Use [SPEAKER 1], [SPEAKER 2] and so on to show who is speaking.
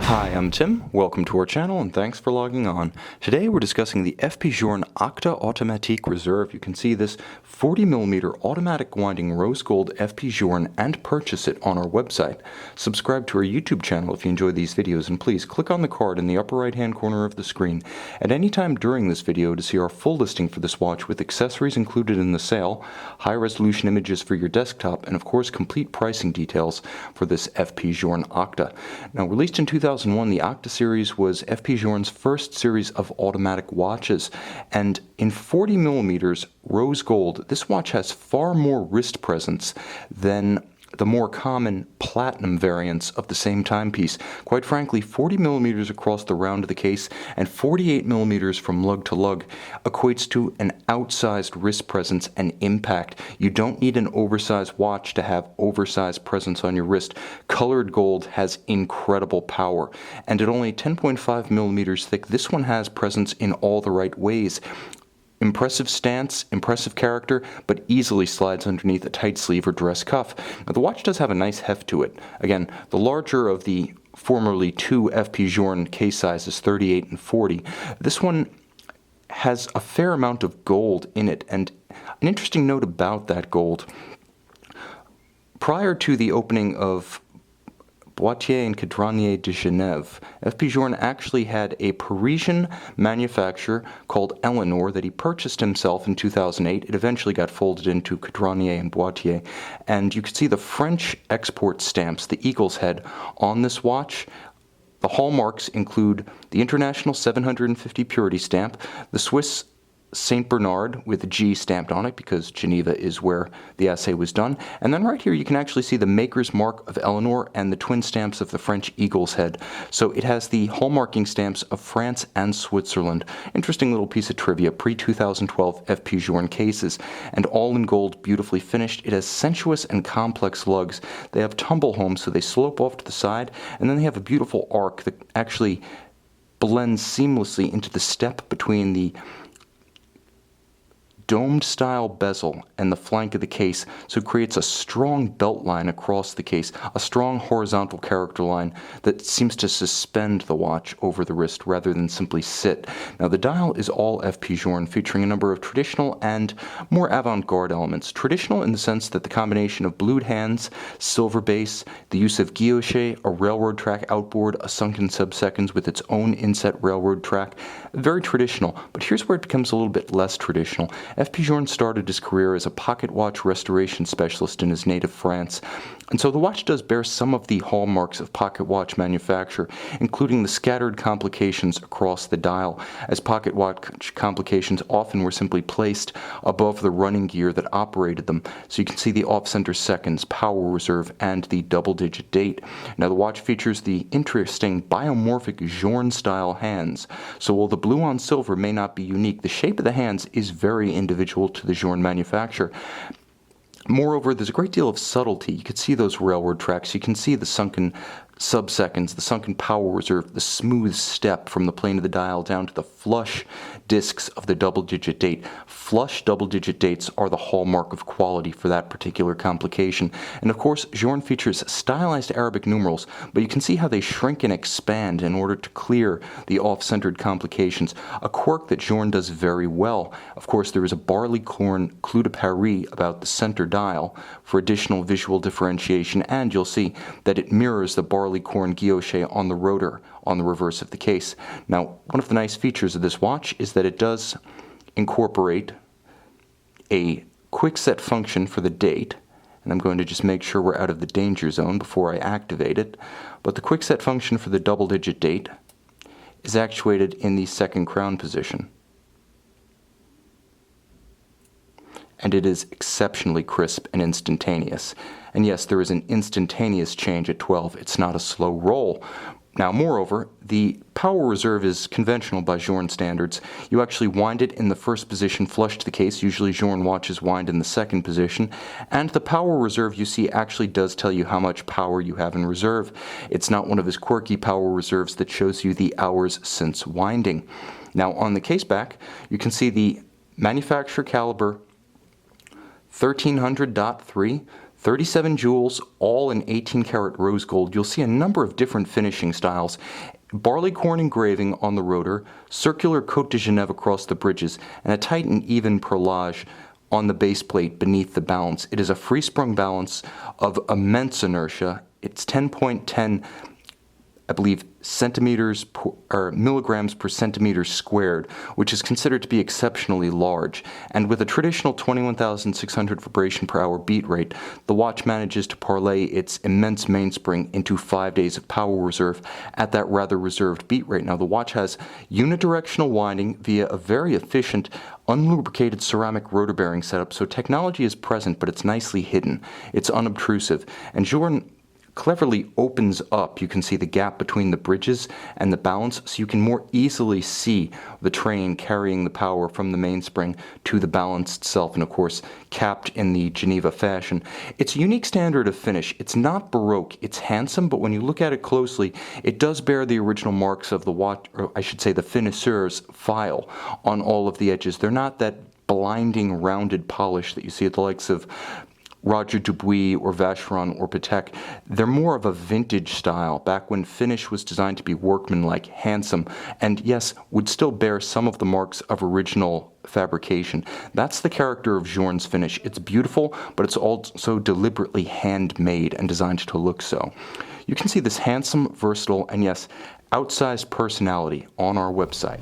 [SPEAKER 1] Hi, I'm Tim. Welcome to our channel and thanks for logging on. Today we're discussing the FP Journe Octa Automatique Reserve. You can see this 40mm automatic winding rose gold FP Journe and purchase it on our website. Subscribe to our YouTube channel if you enjoy these videos, and please click on the card in the upper right hand corner of the screen at any time during this video to see our full listing for this watch with accessories included in the sale, high resolution images for your desktop, and of course complete pricing details for this FP Journe Octa. Now, released in 2001, the Octa series was FP Journe's first series of automatic watches, and in 40mm rose gold, this watch has far more wrist presence than the more common platinum variants of the same timepiece. Quite frankly, 40mm across the round of the case and 48mm from lug to lug equates to an outsized wrist presence and impact. You don't need an oversized watch to have oversized presence on your wrist. Colored gold has incredible power, and at only 10.5mm thick, this one has presence in all the right ways. Impressive stance, impressive character, but easily slides underneath a tight sleeve or dress cuff. Now, the watch does have a nice heft to it. Again, the larger of the formerly two FP Journe case sizes, 38 and 40, this one has a fair amount of gold in it. And an interesting note about that gold, prior to the opening of Boîtier and Cadronier de Genève, FP Journe actually had a Parisian manufacturer called Eleanor that he purchased himself in 2008. It eventually got folded into Cadronier and Boîtier, and you can see the French export stamps, the eagle's head, on this watch. The hallmarks include the International 750 Purity stamp, the Swiss St. Bernard with a G stamped on it because Geneva is where the assay was done. And then right here you can actually see the maker's mark of Eleanor and the twin stamps of the French eagle's head. So it has the hallmarking stamps of France and Switzerland. Interesting little piece of trivia, pre-2012 FP Journe cases, and all in gold, beautifully finished. It has sensuous and complex lugs. They have tumble homes, so they slope off to the side, and then they have a beautiful arc that actually blends seamlessly into the step between the domed style bezel and the flank of the case, so it creates a strong belt line across the case, a strong horizontal character line that seems to suspend the watch over the wrist rather than simply sit. Now, the dial is all FP Journe, featuring a number of traditional and more avant-garde elements. Traditional in the sense that the combination of blued hands, silver base, the use of guilloche, a railroad track outboard, a sunken sub-seconds with its own inset railroad track. Very traditional, but here's where it becomes a little bit less traditional. FP Journe started his career as a pocket watch restoration specialist in his native France, and so the watch does bear some of the hallmarks of pocket watch manufacture, including the scattered complications across the dial, as pocket watch complications often were simply placed above the running gear that operated them. So you can see the off-center seconds, power reserve, and the double-digit date. Now, the watch features the interesting biomorphic Journe-style hands, so while the blue on silver may not be unique, the shape of the hands is very individual to the Journe manufacturer. Moreover, there's a great deal of subtlety. You can see those railroad tracks. You can see the sunken sub-seconds, the sunken power reserve, the smooth step from the plane of the dial down to the flush discs of the double-digit date. Flush double-digit dates are the hallmark of quality for that particular complication. And of course, Journe features stylized Arabic numerals, but you can see how they shrink and expand in order to clear the off-centered complications, a quirk that Journe does very well. Of course, there is a barleycorn clou de Paris about the center dial for additional visual differentiation, and you'll see that it mirrors the barleycorn guilloche on the rotor on the reverse of the case. Now, one of the nice features of this watch is that it does incorporate a quick set function for the date, and I'm going to just make sure we're out of the danger zone before I activate it, but the quick set function for the double-digit date is actuated in the second crown position, and it is exceptionally crisp and instantaneous. And yes, there is an instantaneous change at 12. It's not a slow roll. Now, moreover, the power reserve is conventional by Journe standards. You actually wind it in the first position flush to the case. Usually Journe watches wind in the second position. And the power reserve, you see, actually does tell you how much power you have in reserve. It's not one of his quirky power reserves that shows you the hours since winding. Now, on the case back, you can see the manufacturer caliber 1300.3, 37 jewels, all in 18-karat rose gold. You'll see a number of different finishing styles. Barleycorn engraving on the rotor, circular Côte de Genève across the bridges, and a tight and even perlage on the base plate beneath the balance. It is a free-sprung balance of immense inertia. It's 10.10, I believe, milligrams per centimeter squared, which is considered to be exceptionally large. And with a traditional 21,600 vibration per hour beat rate, the watch manages to parlay its immense mainspring into 5 days of power reserve at that rather reserved beat rate. Now, the watch has unidirectional winding via a very efficient unlubricated ceramic rotor bearing setup, so technology is present, but it's nicely hidden. It's unobtrusive. And Journe cleverly opens up, you can see the gap between the bridges and the balance, so you can more easily see the train carrying the power from the mainspring to the balance itself, and of course capped in the Geneva fashion. It's a unique standard of finish. It's not Baroque, it's handsome, but when you look at it closely, it does bear the original marks of the watch, or I should say the finisseur's file on all of the edges. They're not that blinding rounded polish that you see at the likes of Roger Dubuis or Vacheron or Patek. They're more of a vintage style, back when finish was designed to be workmanlike, handsome, and yes, would still bear some of the marks of original fabrication. That's the character of Journe's finish. It's beautiful, but it's also deliberately handmade and designed to look so. You can see this handsome, versatile, and yes, outsized personality on our website.